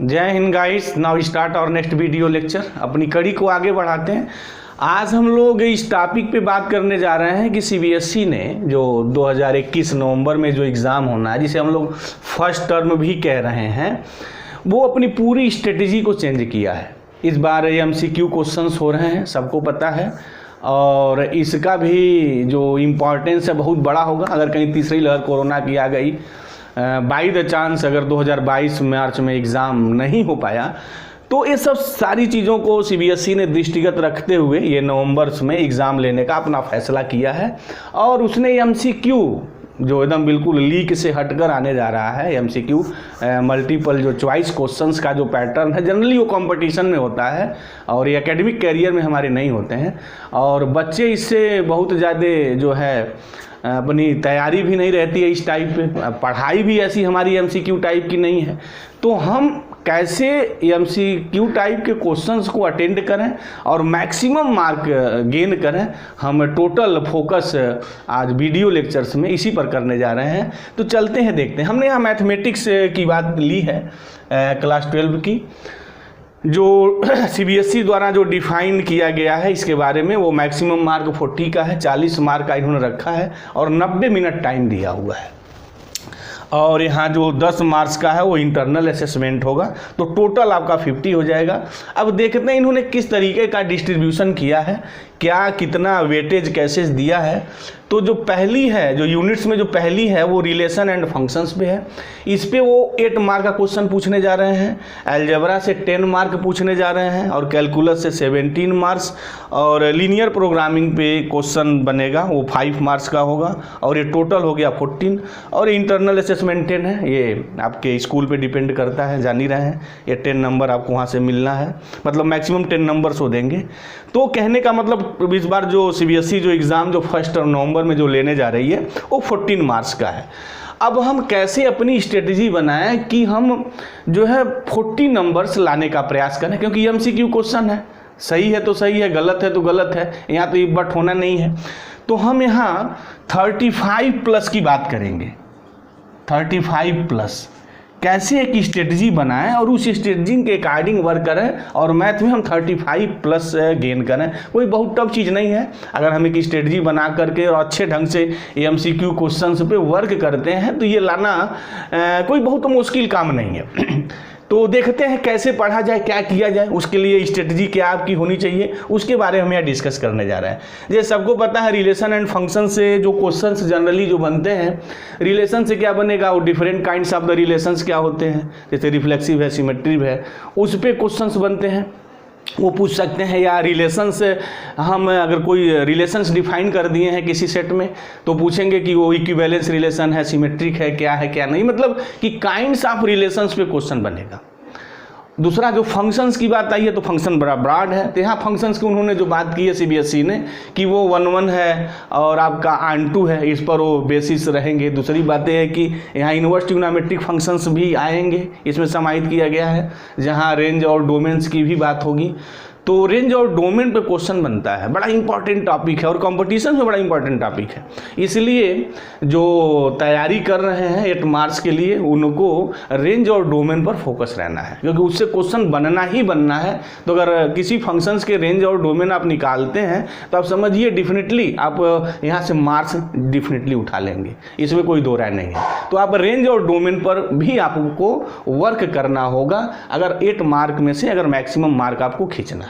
जय Hind guys. Now start और next video lecture. अपनी कड़ी को आगे बढ़ाते हैं। आज हम लोग इस टॉपिक पे बात करने जा रहे हैं कि सीबीएसई ने जो 2021 नवंबर में जो एग्ज़ाम होना है, जिसे हम लोग फर्स्ट टर्म भी कह रहे हैं, वो अपनी पूरी स्ट्रेटजी को चेंज किया है। इस बार एमसीक्यू क्वेश्चंस हो रहे हैं, सबको पता है, और इसका भी जो इम्पोर्टेंस है बहुत बड़ा होगा। अगर कहीं तीसरी लहर कोरोना की आ गई, बाई द चांस अगर 2022 मार्च में एग्ज़ाम नहीं हो पाया, तो ये सब सारी चीज़ों को सीबीएसई ने दृष्टिगत रखते हुए ये नवंबर में एग्ज़ाम लेने का अपना फैसला किया है। और उसने एमसीक्यू जो एकदम बिल्कुल लीक से हटकर आने जा रहा है, एमसीक्यू मल्टीपल जो चॉइस क्वेश्चंस का जो पैटर्न है, जनरली वो कंपटीशन में होता है और ये एकेडमिक कैरियर में हमारे नहीं होते हैं, और बच्चे इससे बहुत ज़्यादा जो है अपनी तैयारी भी नहीं रहती है इस टाइप पे। पढ़ाई भी ऐसी हमारी एमसीक्यू टाइप की नहीं है, तो हम कैसे एमसीक्यू टाइप के क्वेश्चंस को अटेंड करें और मैक्सिमम मार्क गेन करें, हम टोटल फोकस आज वीडियो लेक्चर्स में इसी पर करने जा रहे हैं। तो चलते हैं, देखते हैं। हमने यहाँ मैथमेटिक्स की बात ली है, क्लास 12 की, जो सीबीएसई द्वारा जो डिफाइन किया गया है इसके बारे में। वो मैक्सिमम मार्क 40 का है, 40 मार्क का इन्होंने रखा है और 90 मिनट टाइम दिया हुआ है। और यहाँ जो 10 मार्क्स का है वो इंटरनल असेसमेंट होगा, तो टोटल आपका 50 हो जाएगा। अब देखते हैं इन्होंने किस तरीके का डिस्ट्रीब्यूशन किया है, क्या कितना वेटेज कैसे दिया है। तो जो पहली है, जो यूनिट्स में जो पहली है, वो रिलेशन एंड फंक्शंस पे है। इस पे वो 8 मार्क का क्वेश्चन पूछने जा रहे हैं, अलजेब्रा से 10 मार्क पूछने जा रहे हैं, और कैलकुलस से 17 मार्क्स, और लीनियर प्रोग्रामिंग पे क्वेश्चन बनेगा वो 5 मार्क्स का होगा, और ये टोटल हो गया 14। और इंटरनल असेसमेंट 10 है, ये आपके स्कूल पे डिपेंड करता है, जान ही रहे हैं। ये 10 नंबर आपको वहाँ से मिलना है, मतलब मैक्सिमम 10 नंबर्स वो देंगे। तो कहने का मतलब इस बार जो सीबीएसई जो एग्ज़ाम जो फर्स्ट नवंबर में जो लेने जा रही है वो 14 मार्क्स का है। अब हम कैसे अपनी स्ट्रेटजी बनाएं कि हम जो है 40 नंबर्स लाने का प्रयास करें, क्योंकि एमसीक्यू क्वेश्चन है, सही है तो सही है, गलत है तो गलत है, यहाँ तो एक बट होना नहीं है। तो हम यहाँ 35 प्लस की बात करेंगे। 35 प्लस कैसे एक स्ट्रेटजी बनाएं और उस स्ट्रेटजी के अकॉर्डिंग वर्क करें, और मैथ में हम 35 प्लस गेन करें। कोई बहुत टफ चीज़ नहीं है। अगर हम एक स्ट्रेटजी बना करके और अच्छे ढंग से एमसीक्यू क्वेश्चंस पे वर्क करते हैं तो ये लाना कोई बहुत मुश्किल काम नहीं है। तो देखते हैं कैसे पढ़ा जाए, क्या किया जाए, उसके लिए स्ट्रेटजी क्या आपकी होनी चाहिए, उसके बारे में हम यहाँ डिस्कस करने जा रहे हैं। जैसे सबको पता है, रिलेशन एंड फंक्शन से जो क्वेश्चंस जनरली जो बनते हैं, रिलेशन से क्या बनेगा, वो different kinds of the relations क्या होते हैं, जैसे रिफ्लेक्सिव है, सिमेट्रिव है, उस पर क्वेश्चंस बनते हैं, वो पूछ सकते हैं। या रिलेशंस, हम अगर कोई रिलेशंस डिफाइन कर दिए हैं किसी सेट में, तो पूछेंगे कि वो इक्विवेलेंस रिलेशन है, सिमेट्रिक है क्या नहीं, मतलब कि काइंड्स ऑफ रिलेशंस पे क्वेश्चन बनेगा। दूसरा जो फंक्शंस की बात आई है, तो फंक्शन बड़ा ब्रॉड है। तो यहाँ फंक्शंस की उन्होंने जो बात की है सीबीएसई ने, कि वो 1 है और आपका ऑन2 है, इस पर वो बेसिस रहेंगे। दूसरी बात है कि यहाँ इनवर्स ट्रिग्नोमेट्रिक फंक्शंस भी आएंगे, इसमें समाहित किया गया है, जहाँ रेंज और डोमेन्स की भी बात होगी। तो रेंज और डोमेन पे क्वेश्चन बनता है, बड़ा इंपॉर्टेंट टॉपिक है, और कंपटीशन में बड़ा इंपॉर्टेंट टॉपिक है। इसलिए जो तैयारी कर रहे हैं 8 मार्क्स के लिए, उनको रेंज और डोमेन पर फोकस रहना है, क्योंकि उससे क्वेश्चन बनना ही बनना है। तो अगर किसी फंक्शंस के रेंज और डोमेन आप निकालते हैं, तो आप समझिए डेफिनेटली आप यहाँ से मार्क्स डेफिनेटली उठा लेंगे, इसमें कोई दो राय नहीं है। तो आप रेंज और डोमेन पर भी आपको वर्क करना होगा, अगर 8 मार्क में से अगर मैक्सिमम मार्क आपको खींचना है।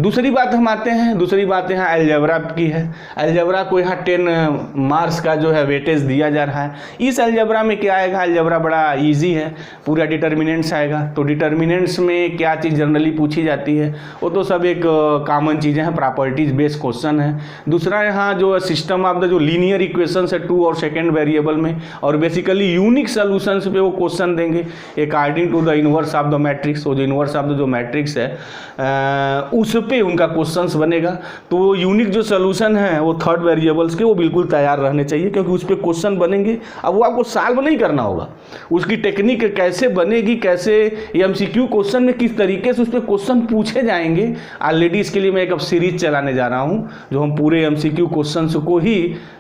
दूसरी बात हम आते हैं, दूसरी बात यहाँ अलजेब्रा की है। अलजेब्रा को यहाँ 10 मार्क्स का जो है वेटेज दिया जा रहा है। इस अलजेब्रा में क्या आएगा, अलजेब्रा बड़ा इजी है, पूरा डिटर्मिनेंट्स आएगा। तो डिटर्मिनेंट्स में क्या चीज़ जनरली पूछी जाती है, वो तो सब एक कॉमन चीज़ें हैं, प्रॉपर्टीज बेस्ड क्वेश्चन है। दूसरा यहाँ जो सिस्टम ऑफ द जो लीनियर इक्वेशंस है 2 और सेकेंड वेरिएबल में, और बेसिकली यूनिक सोल्यूशंस पे वो क्वेश्चन देंगे according to the inverse of the matrix. वो जो इनवर्स ऑफ द जो मैट्रिक्स है उस पे उनका क्वेश्चंस बनेगा। तो वो यूनिक जो सोल्यूशन है वो थर्ड वेरिएबल्स के वो बिल्कुल तैयार रहने चाहिए, क्योंकि उस पर क्वेश्चन बनेंगे। अब वो आपको सॉल्व नहीं करना होगा, उसकी टेक्निक कैसे बनेगी, कैसे MCQ क्वेश्चन में किस तरीके से उस पर क्वेश्चन पूछे जाएंगे। ऑलरेडी इसके लिए मैं एक अब सीरीज चलाने जा रहा हूँ जो हम पूरे MCQ क्वेश्चंस को ही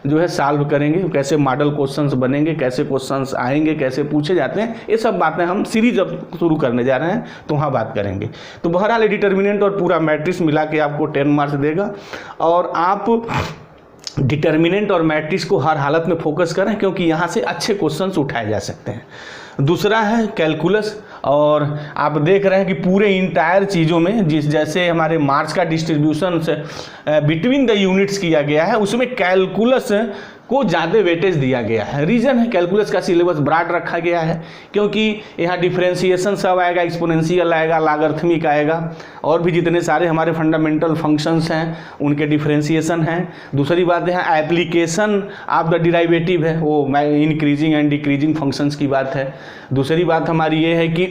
जो है सॉल्व करेंगे, कैसे मॉडल क्वेश्चंस बनेंगे, कैसे क्वेश्चंस आएंगे, कैसे पूछे जाते हैं, ये सब बातें हम सीरीज अब शुरू करने जा रहे हैं, तो वहाँ बात करेंगे। तो बहरहाल डिटर्मिनेंट और पूरा मैट्रिक्स मिला के आपको 10 मार्क्स देगा, और आप डिटर्मिनेंट और मैट्रिक्स को हर हालत में फोकस करें, क्योंकि यहाँ से अच्छे क्वेश्चंस उठाए जा सकते हैं। दूसरा है कैलकुलस, और आप देख रहे हैं कि पूरे इंटायर चीज़ों में जैसे हमारे मार्क्स का डिस्ट्रीब्यूशन से बिटवीन द यूनिट्स किया गया है, उसमें कैलकुलस को ज़्यादा वेटेज दिया गया है। रीज़न है कैलकुलस का सिलेबस ब्रॉड रखा गया है, क्योंकि यहाँ डिफरेंशिएशन सब आएगा, एक्सपोनेंशियल आएगा, लॉगरिथमिक आएगा, और भी जितने सारे हमारे फंडामेंटल फंक्शंस हैं उनके डिफरेंशिएशन हैं। दूसरी बात यहाँ एप्लीकेशन ऑफ द डिराइवेटिव है, वो इंक्रीजिंग एंड डिक्रीजिंग फंक्शंस की बात है। दूसरी बात हमारी ये है कि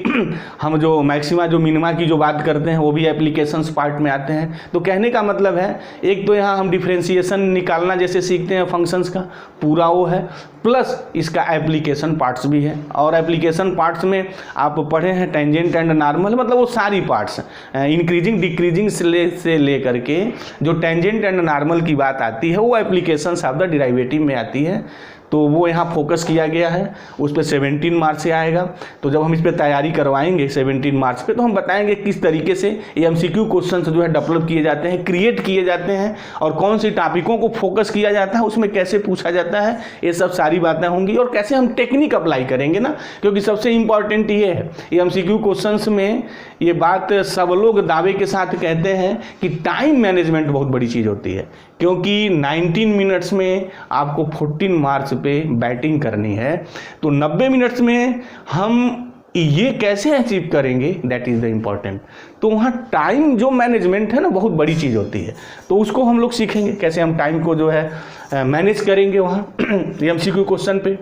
हम जो मैक्सिमा जो मिनिमा की जो बात करते हैं वो भी एप्लीकेशंस पार्ट में आते हैं। तो कहने का मतलब है, एक तो यहाँ हम डिफरेंशिएशन निकालना जैसे सीखते हैं फंक्शंस का, पूरा वो है, प्लस इसका एप्लीकेशन पार्ट्स भी है। और एप्लीकेशन पार्ट्स में आप पढ़े हैं टेंजेंट एंड नॉर्मल, मतलब वो सारी पार्ट्स इंक्रीजिंग डिक्रीजिंग से ले करके जो टेंजेंट एंड नॉर्मल की बात आती है वो एप्लीकेशंस ऑफ द डिराइवेटिव में आती है। तो वो यहाँ फोकस किया गया है, उस पर 17 मार्क्स से आएगा। तो जब हम इस पर तैयारी करवाएंगे 17 मार्क्स पे, तो हम बताएंगे किस तरीके से ये MCQ क्वेश्चन जो है डेवलप किए जाते हैं, क्रिएट किए जाते हैं, और कौन सी टॉपिकों को फोकस किया जाता है, उसमें कैसे पूछा जाता है, ये सब सारी बातें होंगी। और कैसे हम टेक्निक अप्लाई करेंगे ना, क्योंकि सबसे इंपॉर्टेंट ये है, ये MCQ क्वेश्चन में ये बात सब लोग दावे के साथ कहते हैं कि टाइम मैनेजमेंट बहुत बड़ी चीज़ होती है, क्योंकि 19 मिनट्स में आपको 14 मार्क्स पे बैटिंग करनी है। तो 90 मिनट्स में हम ये कैसे अचीव करेंगे, दैट इज़ द इम्पॉर्टेंट। तो वहाँ टाइम जो मैनेजमेंट है ना बहुत बड़ी चीज़ होती है, तो उसको हम लोग सीखेंगे कैसे हम टाइम को जो है मैनेज करेंगे वहाँ MCQ क्वेश्चन पे।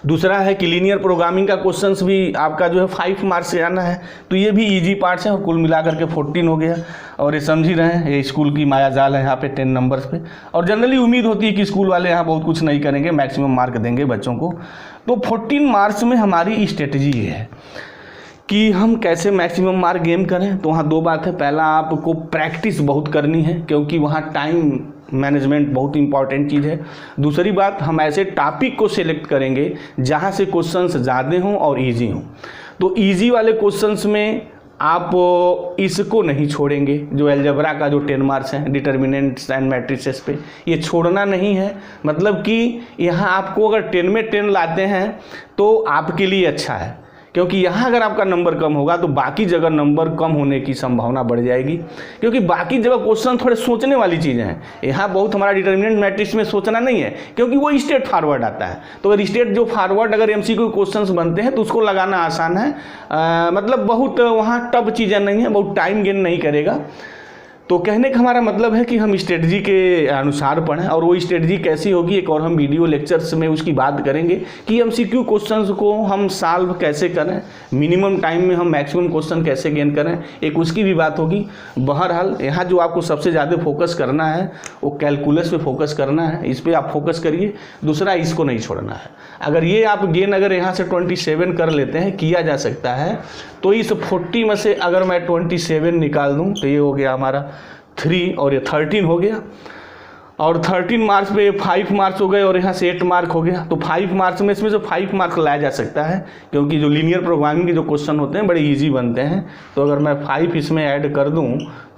दूसरा है कि लीनियर प्रोग्रामिंग का क्वेश्चंस भी आपका जो है 5 मार्क्स से आना है, तो ये भी इजी पार्ट्स है, और कुल मिलाकर के 14 हो गया। और ये समझ ही रहे हैं, ये स्कूल की मायाजाल है यहाँ पे 10 नंबर्स पे, और जनरली उम्मीद होती है कि स्कूल वाले यहाँ बहुत कुछ नहीं करेंगे, मैक्सिमम मार्क देंगे बच्चों को। तो 14 मार्क्स में हमारी स्ट्रेटजी ये है कि हम कैसे मैक्सिमम मार्क गेन करें। तो वहाँ दो बात है, पहला आपको प्रैक्टिस बहुत करनी है, क्योंकि वहाँ टाइम मैनेजमेंट बहुत इंपॉर्टेंट चीज़ है। दूसरी बात, हम ऐसे टॉपिक को सिलेक्ट करेंगे जहाँ से क्वेश्चंस ज़्यादा हों और इजी हों। तो इजी वाले क्वेश्चंस में आप इसको नहीं छोड़ेंगे, जो अलजेब्रा का जो 10 मार्क्स हैं डिटर्मिनेंट्स एंड मैट्रिसेस पे, ये छोड़ना नहीं है। मतलब कि यहाँ आपको अगर 10 में 10 लाते हैं तो आपके लिए अच्छा है, क्योंकि यहाँ अगर आपका नंबर कम होगा तो बाकी जगह नंबर कम होने की संभावना बढ़ जाएगी, क्योंकि बाकी जगह क्वेश्चन थोड़े सोचने वाली चीज़ें हैं। यहाँ बहुत हमारा डिटर्मिनेंट मैट्रिक्स में सोचना नहीं है, क्योंकि वो स्ट्रेट फॉरवर्ड आता है। तो अगर स्ट्रेट जो फॉरवर्ड अगर MCQ क्वेश्चंस बनते हैं तो उसको लगाना आसान है, मतलब बहुत वहाँ टफ चीज़ें नहीं है, बहुत टाइम गेन नहीं करेगा। तो कहने का हमारा मतलब है कि हम स्ट्रेटजी के अनुसार पढ़ें, और वो स्ट्रेटजी कैसी होगी एक और हम वीडियो लेक्चर्स में उसकी बात करेंगे कि MCQ क्वेश्चंस को हम सॉल्व कैसे करें, मिनिमम टाइम में हम मैक्सिमम क्वेश्चन कैसे गेन करें, एक उसकी भी बात होगी। बहरहाल यहाँ जो आपको सबसे ज़्यादा फोकस करना है वो कैलकुलस पे फोकस करना है, इस पर आप फोकस करिए। दूसरा, इसको नहीं छोड़ना है। अगर ये आप गेन अगर यहाँ से 27 कर लेते हैं, किया जा सकता है, तो इस 40 में से अगर मैं 27 निकाल दूँ तो ये हो गया हमारा 3, और ये 13 हो गया, और 13 मार्क्स पे 5 मार्क्स हो गए, और यहाँ से 8 मार्क हो गया। तो 5 मार्क्स में इसमें से 5 मार्क लाया जा सकता है, क्योंकि जो लीनियर प्रोग्रामिंग के जो क्वेश्चन होते हैं बड़े इजी बनते हैं। तो अगर मैं 5 इसमें ऐड कर दूँ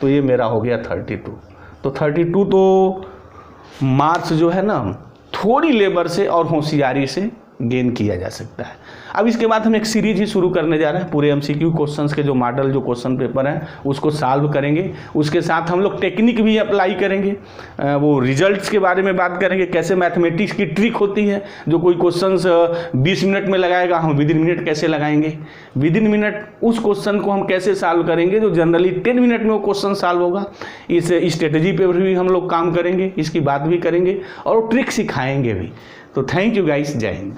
तो ये मेरा हो गया 32। तो 32 तो मार्क्स जो है ना थोड़ी लेबर से और होशियारी से गेन किया जा सकता है। अब इसके बाद हम एक सीरीज ही शुरू करने जा रहे हैं, पूरे MCQ क्वेश्चंस के जो मॉडल जो क्वेश्चन पेपर हैं उसको सॉल्व करेंगे। उसके साथ हम लोग टेक्निक भी अप्लाई करेंगे, वो रिजल्ट्स के बारे में बात करेंगे, कैसे मैथमेटिक्स की ट्रिक होती है। जो कोई क्वेश्चंस 20 मिनट में लगाएगा, हम विदिन मिनट कैसे लगाएंगे, विदिन मिनट उस क्वेश्चन को हम कैसे सॉल्व करेंगे जो जनरली 10 मिनट में वो क्वेश्चन सॉल्व होगा। इस स्ट्रेटजी पे भी हम लोग काम करेंगे, इसकी बात भी करेंगे और ट्रिक सिखाएंगे भी। तो थैंक यू गाइस, जय हिंद।